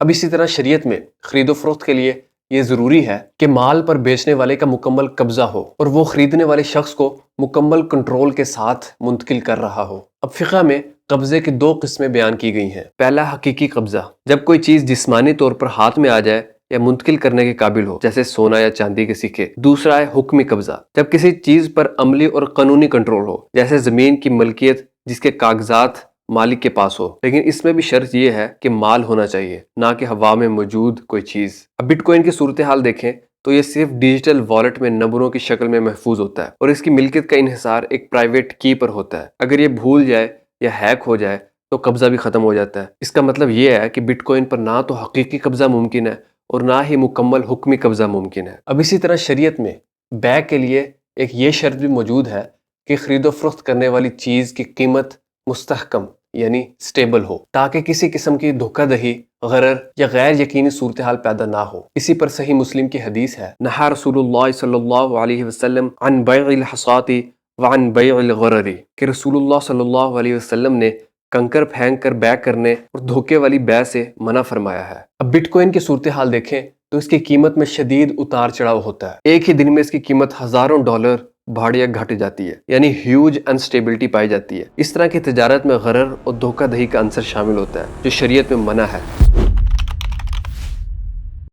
اب اسی طرح شریعت میں خرید و فروخت کے لیے یہ ضروری ہے کہ مال پر بیچنے والے کا مکمل قبضہ ہو اور وہ خریدنے والے شخص کو مکمل کنٹرول کے ساتھ منتقل کر رہا ہو۔ اب فقہ میں قبضے کی دو قسمیں بیان کی گئی ہیں۔ پہلا حقیقی قبضہ، جب کوئی چیز جسمانی طور پر ہاتھ میں آ جائے یا منتقل کرنے کے قابل ہو، جیسے سونا یا چاندی کے سکے۔ دوسرا ہے حکمی قبضہ، جب کسی چیز پر عملی اور قانونی کنٹرول ہو، جیسے زمین کی ملکیت جس کے کاغذات مالک کے پاس ہو، لیکن اس میں بھی شرط یہ ہے کہ مال ہونا چاہیے، نہ کہ ہوا میں موجود کوئی چیز۔ اب بٹ کوائن کی صورتحال دیکھیں تو یہ صرف ڈیجیٹل والیٹ میں نمبروں کی شکل میں محفوظ ہوتا ہے اور اس کی ملکیت کا انحصار ایک پرائیویٹ کی پر ہوتا ہے۔ اگر یہ بھول جائے یا ہیک ہو جائے تو قبضہ بھی ختم ہو جاتا ہے۔ اس کا مطلب یہ ہے کہ بٹ کوائن پر نہ تو حقیقی قبضہ ممکن ہے اور نہ ہی مکمل حکمی قبضہ ممکن ہے۔ اب اسی طرح شریعت میں بیع کے لیے ایک یہ شرط بھی موجود ہے کہ خرید و فروخت کرنے والی چیز کی قیمت مستحکم یعنی سٹیبل ہو، تاکہ کسی قسم کی دھوکہ دہی، غرر یا غیر یقینی صورتحال پیدا نہ ہو۔ اسی پر صحیح مسلم کی حدیث ہے، نہا رسول اللہ صلی اللہ علیہ وسلم عن بیع الحصاۃ وعن بیع الغرر، کہ رسول اللہ صلی اللہ علیہ وسلم نے کنکر پھینک کر بیع کرنے اور دھوکے والی بیع سے منع فرمایا ہے۔ اب بٹ کوائن کی صورتحال دیکھیں تو اس کی قیمت میں شدید اتار چڑھاؤ ہوتا ہے۔ ایک ہی دن میں اس کی قیمت ہزاروں ڈالر بڑھ یا گھٹ جاتی ہے، یعنی ہیوج انسٹیبلٹی پائی جاتی ہے۔ اس طرح کی تجارت میں غرر اور دھوکہ دہی کا عنصر شامل ہوتا ہے جو شریعت میں منع ہے۔